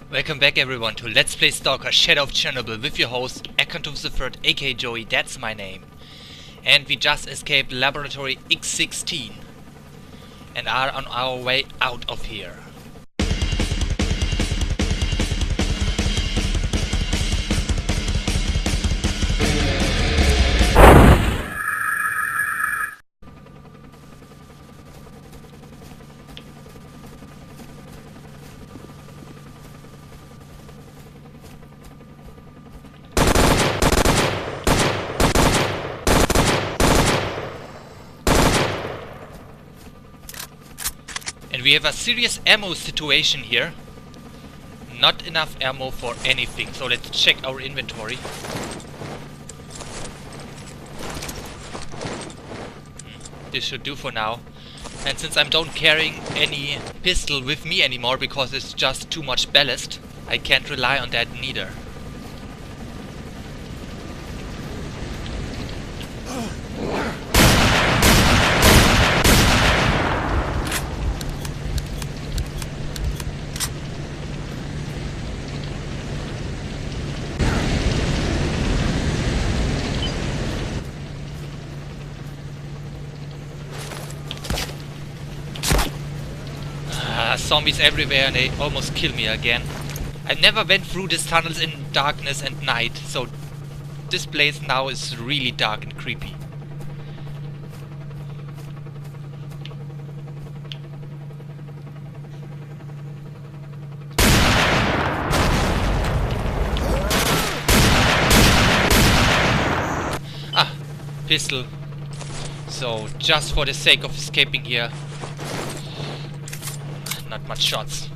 Welcome back everyone to Let's Play S.T.A.L.K.E.R Shadow of Chernobyl with your host S.T.A.L.K.E.R aka Joey, that's my name. And we just escaped Laboratory X16 and are on our way out of here. And we have a serious ammo situation here. Not enough ammo for anything, so let's check our inventory. This should do for now. And since I don't carrying any pistol with me anymore because it's just too much ballast, I can't rely on that neither. Zombies everywhere and they almost kill me again. I never went through these tunnels in darkness and night, so this place now is really dark and creepy. Ah, pistol. So just for the sake of escaping here. Not much shots.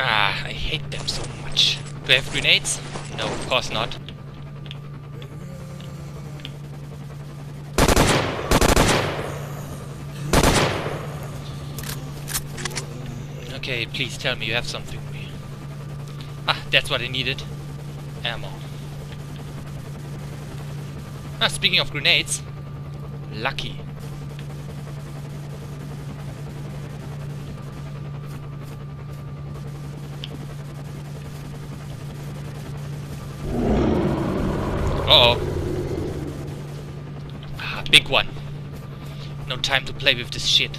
I hate them so much. Do I have grenades? No, of course not. Okay, please tell me you have something for me. Ah, that's what I needed. Ammo. Ah, speaking of grenades. Lucky. Uh-oh. Ah, big one. No time to play with this shit.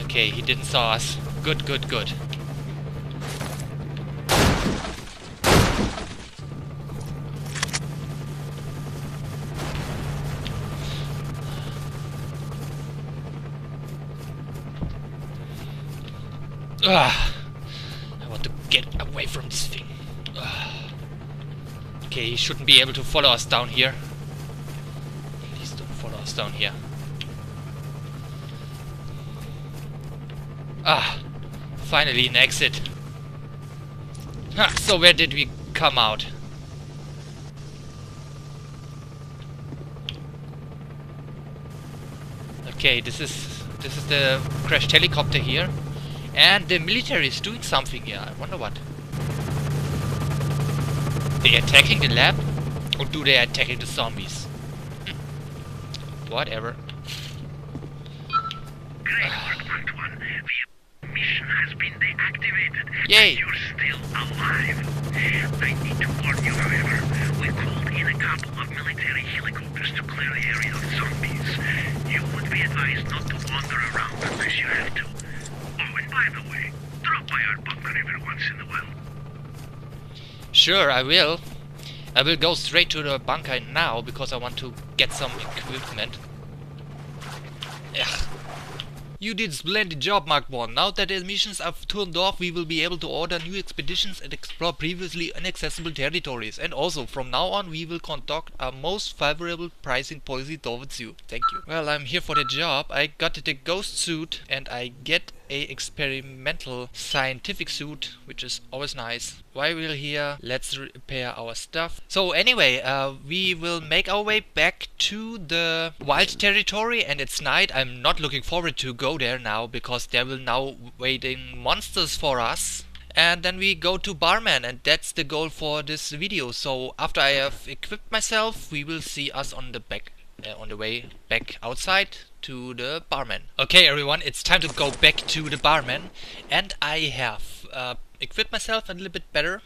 Okay, he didn't saw us. Good, good, good. I want to get away from this thing. Okay, he shouldn't be able to follow us down here. Please don't follow us down here. Finally an exit. So where did we come out? Okay, this is the crashed helicopter here. And the military is doing something here. I wonder what. They attacking the lab? Or do they attacking the zombies? Whatever. Great work, Antoine. The mission has been deactivated. Yay! You're still alive. I need to warn you, however. We called in a couple of military helicopters to clear the area of zombies. You would be advised not to wander around unless you have to. By the way, drop by our bunker every once in a while. Sure, I will. I will go straight to the bunker now because I want to get some equipment. Ugh. You did splendid job, Mark 1. Now that the missions are turned off, we will be able to order new expeditions and explore previously inaccessible territories. And also, from now on, we will conduct our most favorable pricing policy towards you. Thank you. Well, I'm here for the job. I got the ghost suit and I get a experimental scientific suit, which is always nice. While we're here, let's repair our stuff. So anyway, we will make our way back to the wild territory, and it's night. I'm not looking forward to go there now because there will now waiting monsters for us. And then we go to Barman, and that's the goal for this video. So after I have equipped myself, we will see us on the way back outside to the Barman. Okay everyone, it's time to go back to the Barman, and I have equipped myself a little bit better.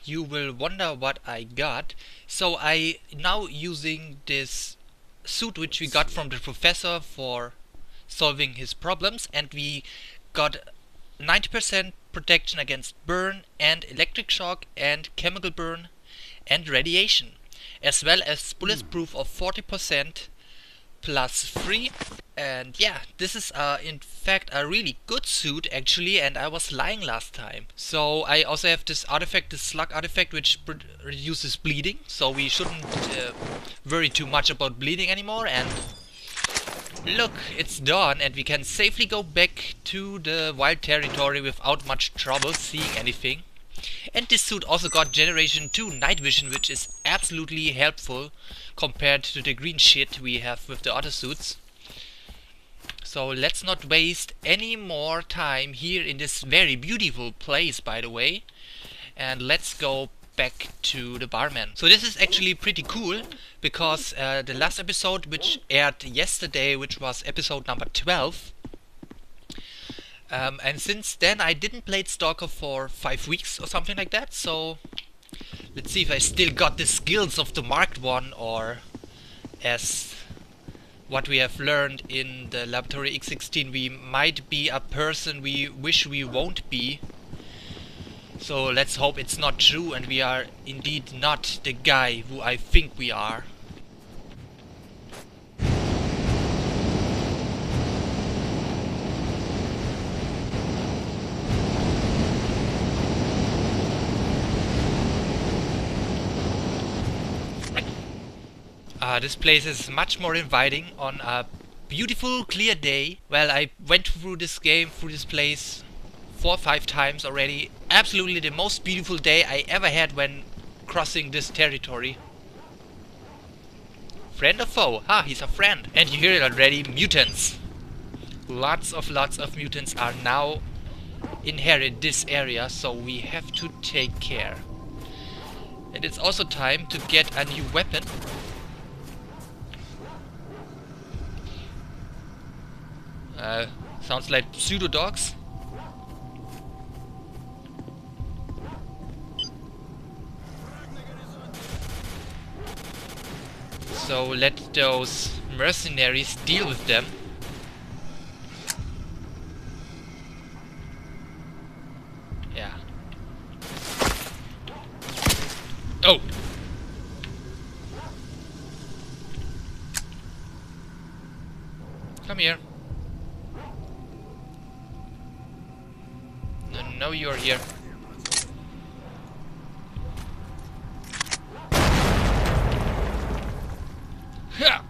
You will wonder what I got. So I now using this suit which we got from the professor for solving his problems, and we got 90% protection against burn and electric shock and chemical burn and radiation, as well as bulletproof of 40% plus 3. And yeah, this is in fact a really good suit actually, and I was lying last time. So I also have this artifact, this slug artifact, which reduces bleeding, so we shouldn't worry too much about bleeding anymore. And look, it's done, and we can safely go back to the wild territory without much trouble seeing anything. And this suit also got generation 2 night vision, which is absolutely helpful compared to the green shit we have with the other suits. So let's not waste any more time here in this very beautiful place, by the way, and let's go back to the Barman. So this is actually pretty cool because the last episode, which aired yesterday, which was episode number 12, and since then I didn't play S.T.A.L.K.E.R for 5 weeks or something like that. So let's see if I still got the skills of the Marked One, or as what we have learned in the Laboratory X16, we might be a person we wish we won't be. So let's hope it's not true and we are indeed not the guy who I think we are. This place is much more inviting on a beautiful, clear day. Well, I went through this game, through this place 4 or 5 times already. Absolutely the most beautiful day I ever had when crossing this territory. Friend or foe? Ah, he's a friend. And you hear it already, mutants. Lots of mutants are now inherit this area, so we have to take care. And it's also time to get a new weapon. Sounds like pseudo dogs. So let those mercenaries deal with them. Yeah. Oh! Come here. No, you're here. Ha!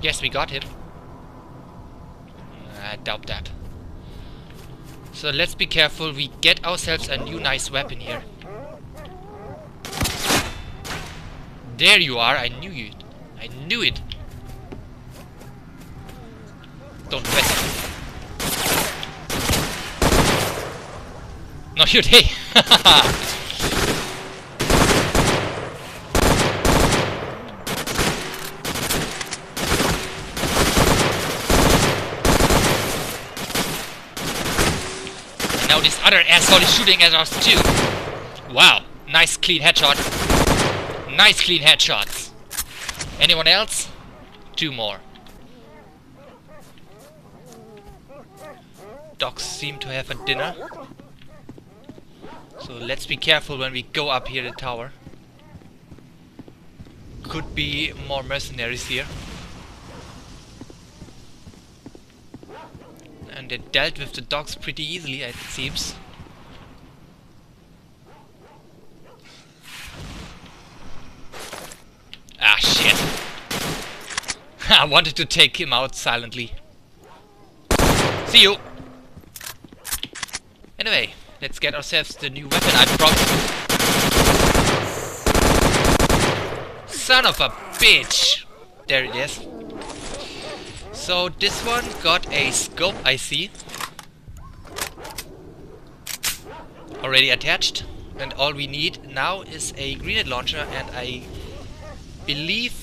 Yes, we got him. I doubt that. So let's be careful. We get ourselves a new nice weapon here. There you are. I knew you. I knew it. Don't rest. No, you're dead. And now this other asshole is shooting at us too. Wow, nice clean headshot. Nice clean headshots. Anyone else? 2 more. Dogs seem to have a dinner. So let's be careful when we go up here the tower. could be more mercenaries here. And they dealt with the dogs pretty easily, it seems. Ah, shit. I wanted to take him out silently. See you! Anyway, let's get ourselves the new weapon I brought. Son of a bitch! There it is. So this one got a scope, I see. Already attached. And all we need now is a grenade launcher, and I believe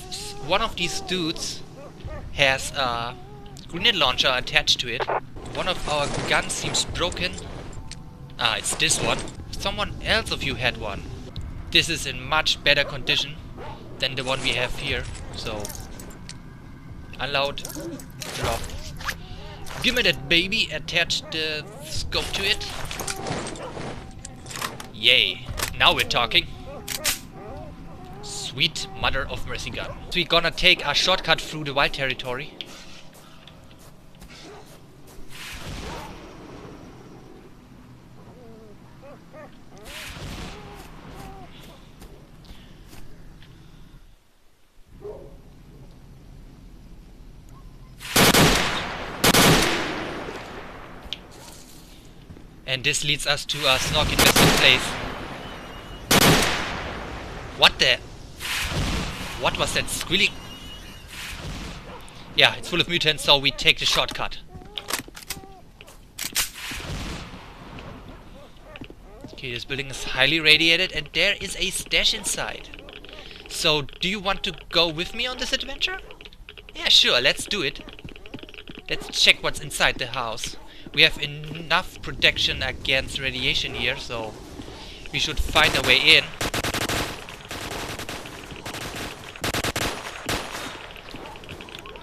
one of these dudes has a grenade launcher attached to it. One of our guns seems broken. Ah, it's this one. Someone else of you had one. This is in much better condition than the one we have here. So, unload, drop. Give me that baby, attach the scope to it. Yay, now we're talking. Sweet mother of mercy gun. So we're gonna take a shortcut through the wild territory. And this leads us to a S.T.A.L.K.E.R invested place. What the? What was that squealing? Yeah, it's full of mutants, so we take the shortcut. Okay, this building is highly radiated and there is a stash inside. So, do you want to go with me on this adventure? Yeah, sure, let's do it. Let's check what's inside the house. We have enough protection against radiation here, so we should find a way in.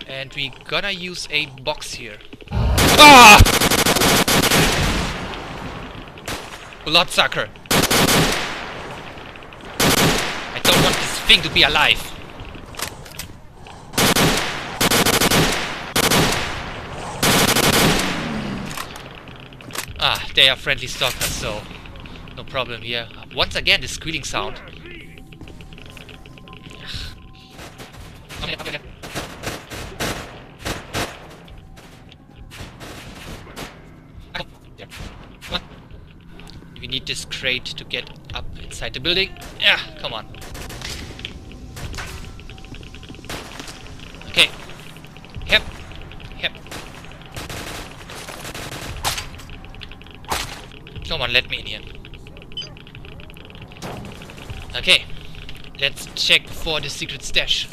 And we gonna use a box here. Ah! Bloodsucker! I don't want this thing to be alive. Ah, they are friendly stalkers, so no problem here. Once again, the squealing sound. Okay. We need this crate to get up inside the building. Yeah, come on. Okay. Yep. Come on, let me in here. Okay. Let's check for the secret stash.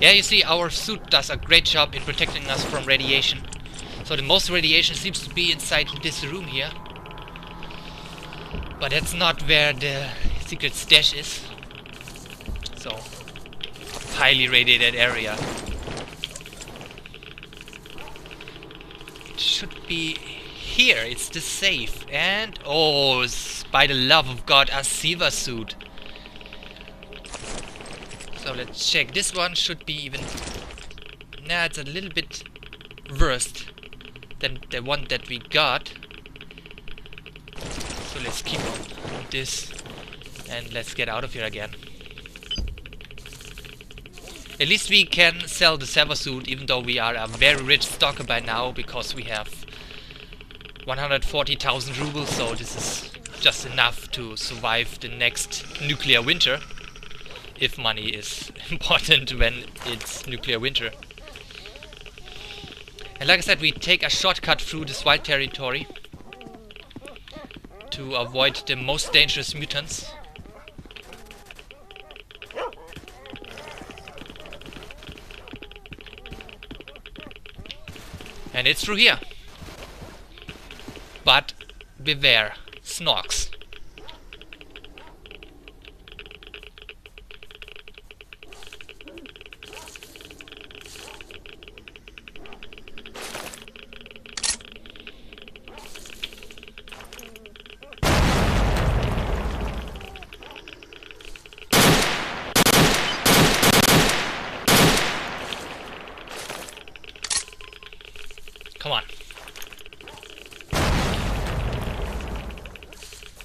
Yeah, you see, our suit does a great job in protecting us from radiation. So the most radiation seems to be inside this room here. But that's not where the secret stash is. So, highly radiated area. It should be here, it's the safe. And, oh, by the love of God, a silver suit. So let's check. This one should be even... Nah, it's a little bit worse than the one that we got. So let's keep on this and let's get out of here again. At least we can sell the server suit, even though we are a very rich stalker by now, because we have 140,000 rubles, so this is just enough to survive the next nuclear winter. If money is important when it's nuclear winter. And like I said, we take a shortcut through this wild territory to avoid the most dangerous mutants. And it's through here. But beware, snorks. Come on.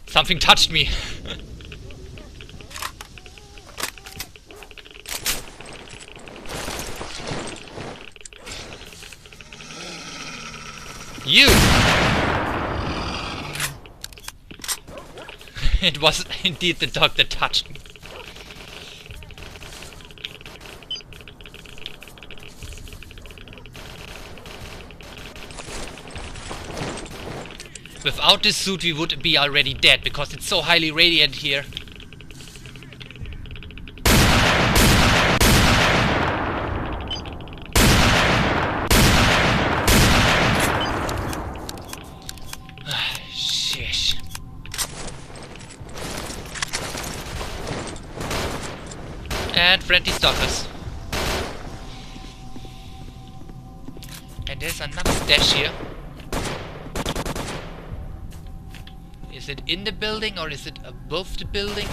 Something touched me. You! It was indeed the dog that touched me. Without this suit we would be already dead, because it's so highly radiant here. Sheesh. And friendly stalkers. And there's another stash here. Is it in the building or is it above the building?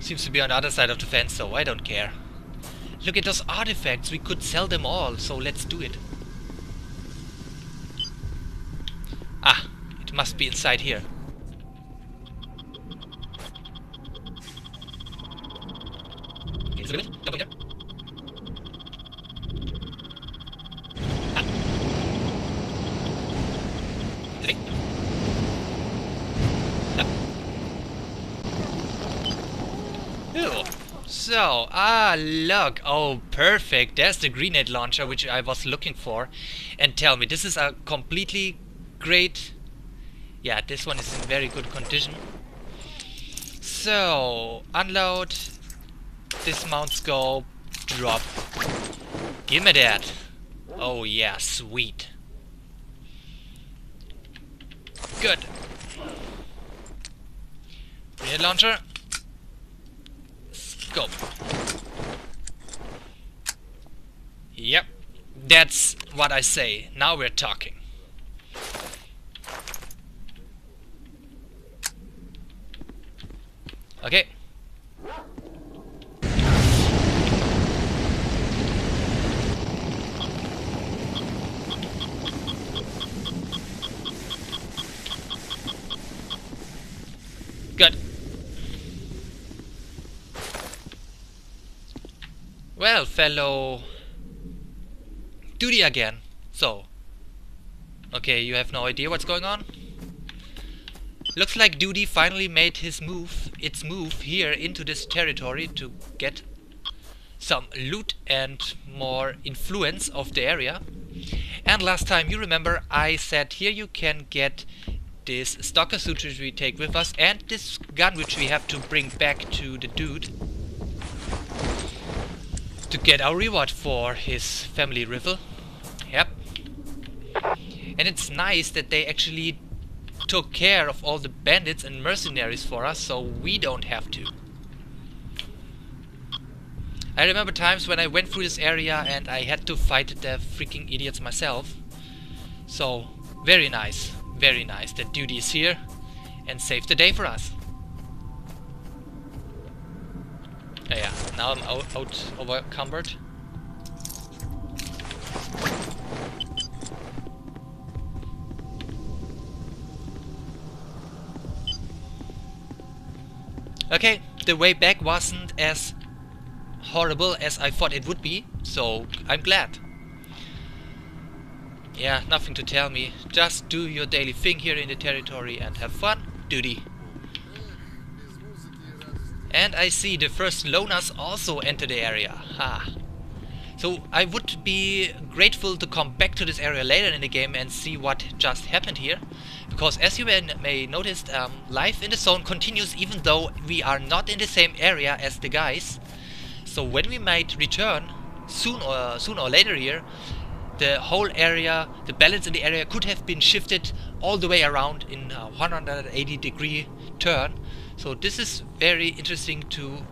Seems to be on the other side of the fence, so I don't care. Look at those artifacts, we could sell them all, so let's do it. Ah, it must be inside here. Okay, is it good? Don't go there. So, look, oh, perfect, there's the grenade launcher which I was looking for. And tell me, this is a completely great... Yeah, this one is in very good condition. So, unload, dismount scope, drop. Give me that. Oh yeah, sweet. Good. Grenade launcher. Go. Yep, that's what I say. Now we're talking. Okay. Good. Well, fellow duty again. So, okay, you have no idea what's going on? Looks like Duty finally made its move here into this territory to get some loot and more influence of the area. And last time, you remember, I said here you can get this stalker suit which we take with us and this gun which we have to bring back to the dude to get our reward for his family rival. Yep. And it's nice that they actually took care of all the bandits and mercenaries for us, so we don't have to. I remember times when I went through this area and I had to fight the freaking idiots myself. So, very nice that Duty is here and saved the day for us. Yeah, now I'm out overcumbered. Okay, the way back wasn't as horrible as I thought it would be, so I'm glad. Yeah, nothing to tell me. Just do your daily thing here in the territory and have fun, Duty. And I see the first loners also enter the area. Ha. So I would be grateful to come back to this area later in the game and see what just happened here. Because as you may notice, life in the zone continues even though we are not in the same area as the guys. So when we might return, soon or later here, the whole area, the balance in the area could have been shifted all the way around in a 180-degree turn. So this is very interesting to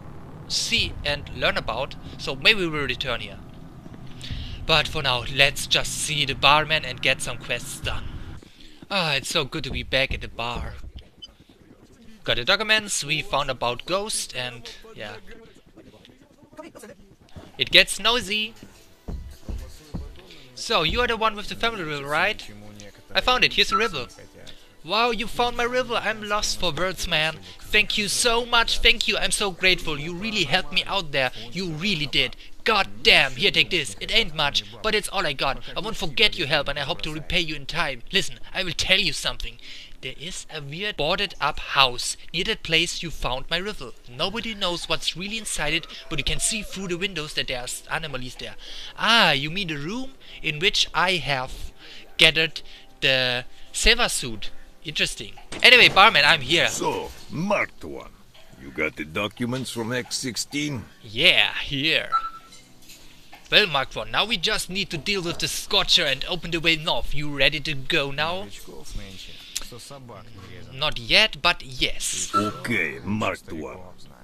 see and learn about, so maybe we will return here. But for now, let's just see the barman and get some quests done. Ah, it's so good to be back at the bar. Got the documents, we found about Ghost and yeah. It gets nosy. So, you are the one with the family river, right? I found it, here's a river. Wow, you found my river. I'm lost for words, man. Thank you so much, thank you. I'm so grateful. You really helped me out there. You really did. God damn, here, take this. It ain't much, but it's all I got. I won't forget your help and I hope to repay you in time. Listen, I will tell you something. There is a weird boarded up house near that place you found my river. Nobody knows what's really inside it, but you can see through the windows that there are anomalies there. Ah, you mean the room in which I have gathered the silver suit. Interesting. Anyway, Barman, I'm here. So, marked one. You got the documents from X16? Yeah, here. Well, Mark 1, now we just need to deal with the Scorcher and open the way north. You ready to go now? Not yet, but yes. Okay, marked one.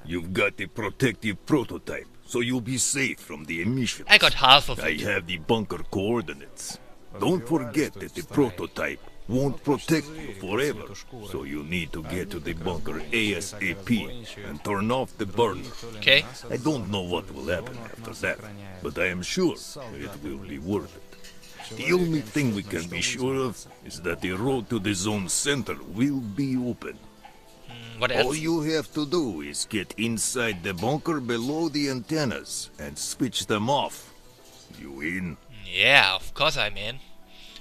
You've got the protective prototype, so you'll be safe from the emissions. I got half of I it. have the bunker coordinates. Don't forget that the prototype won't protect you forever, so you need to get to the bunker ASAP and turn off the burner. Okay. I don't know what will happen after that, but I am sure it will be worth it. The only thing we can be sure of is that the road to the zone center will be open. What All else? you have to do is get inside the bunker below the antennas and switch them off. You in? Yeah, of course I'm in.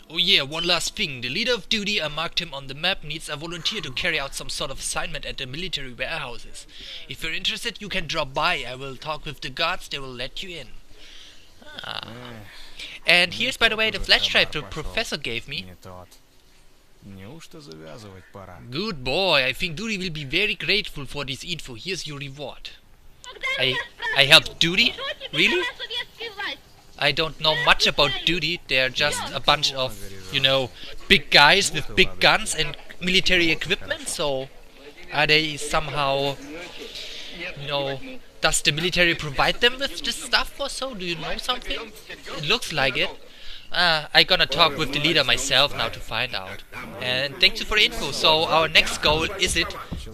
Oh yeah, one last thing. The leader of duty, I marked him on the map, needs a volunteer to carry out some sort of assignment at the military warehouses. If you're interested, you can drop by. I will talk with the guards, they will let you in. Ah. And here's, by the way, the flash drive the professor gave me. Good boy, I think Duty will be very grateful for this info. Here's your reward. I helped Duty? Really? I don't know much about Duty. They're just a bunch of, you know, big guys with big guns and military equipment. So, are they somehow, you know, does the military provide them with this stuff or so? Do you know something? It looks like it. I gonna talk with the leader myself now to find out. And thank you for the info. So our next goal is it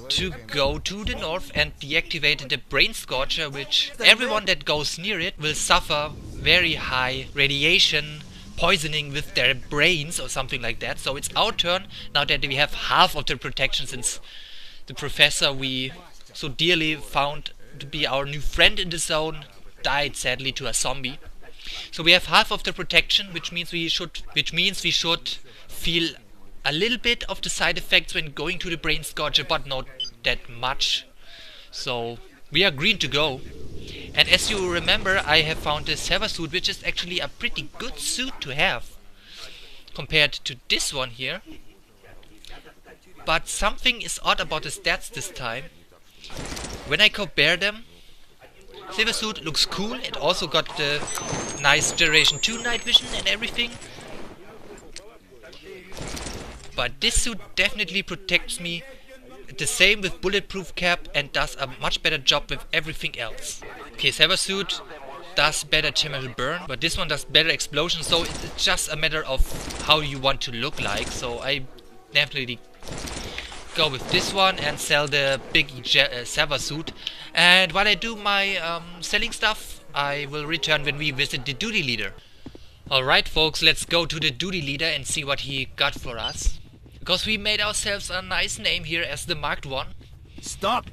to go to the north and deactivate the brain scorcher, which everyone that goes near it will suffer very high radiation poisoning with their brains or something like that. So it's our turn now that we have half of the protection, since the professor we so dearly found to be our new friend in the zone died sadly to a zombie. So we have half of the protection, which means we should feel a little bit of the side effects when going to the brain scorcher, but not that much. So we are green to go. And as you remember, I have found this server suit, which is actually a pretty good suit to have compared to this one here. But something is odd about the stats this time. When I compare them, Silver Suit looks cool. It also got the nice Generation 2 night vision and everything. But this suit definitely protects me the same with bulletproof cap and does a much better job with everything else. Okay, Silver Suit does better chemical burn, but this one does better explosion, so it's just a matter of how you want to look like. So I definitely go with this one and sell the big server suit. And while I do my selling stuff, I will return when we visit the duty leader. Alright folks, let's go to the duty leader and see what he got for us. Because we made ourselves a nice name here as the marked one. Stop!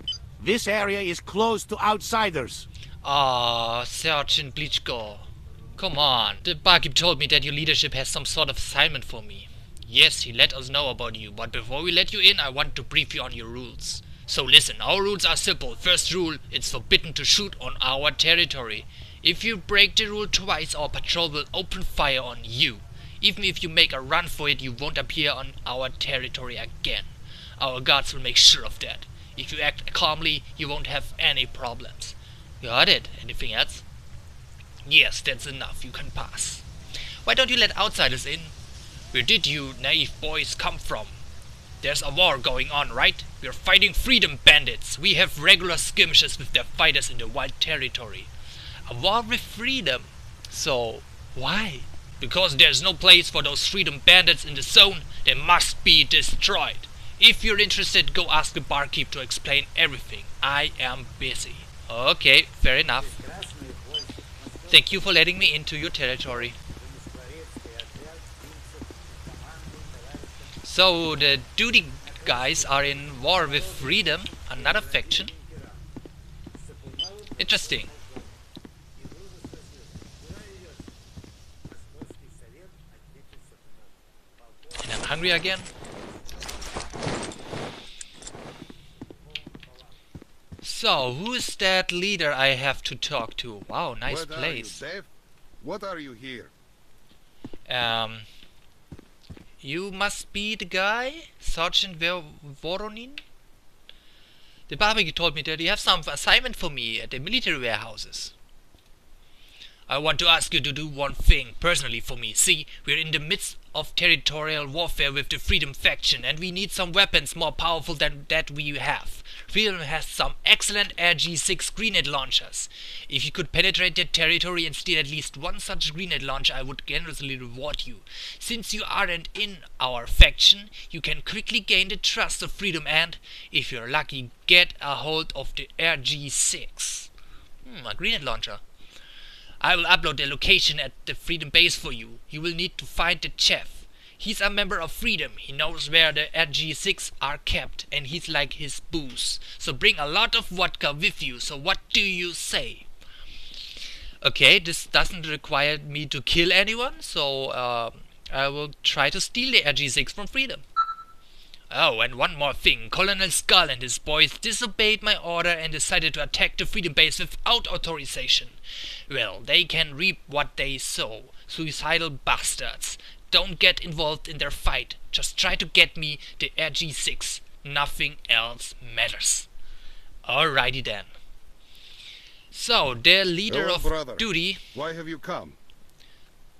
This area is closed to outsiders. Ah, Sergeant Bleachko. Come on, the barkeep told me that your leadership has some sort of assignment for me. Yes, he let us know about you, but before we let you in, I want to brief you on your rules. So listen, our rules are simple. First rule, it's forbidden to shoot on our territory. If you break the rule twice, our patrol will open fire on you. Even if you make a run for it, you won't appear on our territory again. Our guards will make sure of that. If you act calmly, you won't have any problems. Got it? Anything else? Yes, that's enough. You can pass. Why don't you let outsiders in? Where did you naive boys come from? There's a war going on, right? We're fighting freedom bandits. We have regular skirmishes with their fighters in the wild territory. A war with freedom. So, why? Because there's no place for those freedom bandits in the zone. They must be destroyed. If you're interested, go ask the barkeep to explain everything. I am busy. Okay, fair enough. Thank you for letting me into your territory. So the duty guys are in war with Freedom, another faction. Interesting. And I'm hungry again. So, who is that leader I have to talk to? Wow, nice place. Are you, Dave? What are you here? You must be the guy? Sergeant Voronin? The barbecue told me that you have some assignment for me at the military warehouses. I want to ask you to do one thing personally for me. See, we're in the midst of territorial warfare with the Freedom faction, and we need some weapons more powerful than that we have. Freedom has some excellent RG6 grenade launchers. If you could penetrate their territory and steal at least one such grenade launcher, I would generously reward you. Since you aren't in our faction, you can quickly gain the trust of Freedom and, if you're lucky, get a hold of the RG6. A grenade launcher. I will upload the location at the Freedom base for you. You will need to find the chef. He's a member of Freedom. He knows where the RG6 are kept, and he's like his booze. So bring a lot of vodka with you. So what do you say? Okay, this doesn't require me to kill anyone, so I will try to steal the RG6 from Freedom. Oh, and one more thing. Colonel Skull and his boys disobeyed my order and decided to attack the Freedom base without authorization. Well, they can reap what they sow. Suicidal bastards. Don't get involved in their fight. Just try to get me the RG6. Nothing else matters. Alrighty then. So, the leader Hello, of brother. duty Why have you come?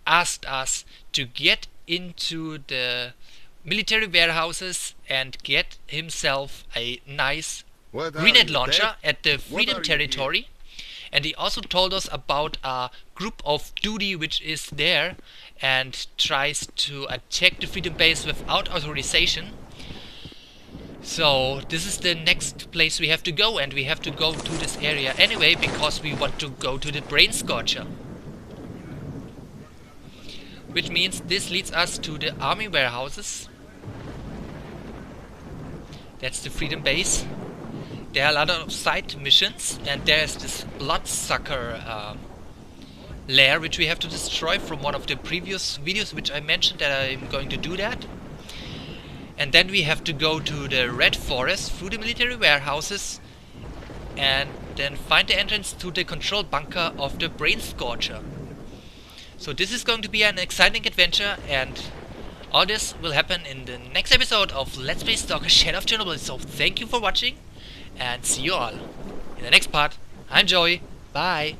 asked us to get into the military warehouses and get himself a nice What are grenade you, launcher Dave? at the What Freedom are you territory. And he also told us about a group of duty which is there and tries to attack the Freedom base without authorization. So this is the next place we have to go, and we have to go to this area anyway because we want to go to the Brain Scorcher. Which means this leads us to the army warehouses. That's the Freedom base. There are a lot of side missions, and there's this bloodsucker lair which we have to destroy from one of the previous videos, which I mentioned that I'm going to do that. And then we have to go to the Red Forest through the military warehouses and then find the entrance to the control bunker of the Brain Scorcher. So this is going to be an exciting adventure, and all this will happen in the next episode of Let's Play S.T.A.L.K.E.R Shadow of Chernobyl. So thank you for watching, and see you all in the next part. I'm Joey. Bye.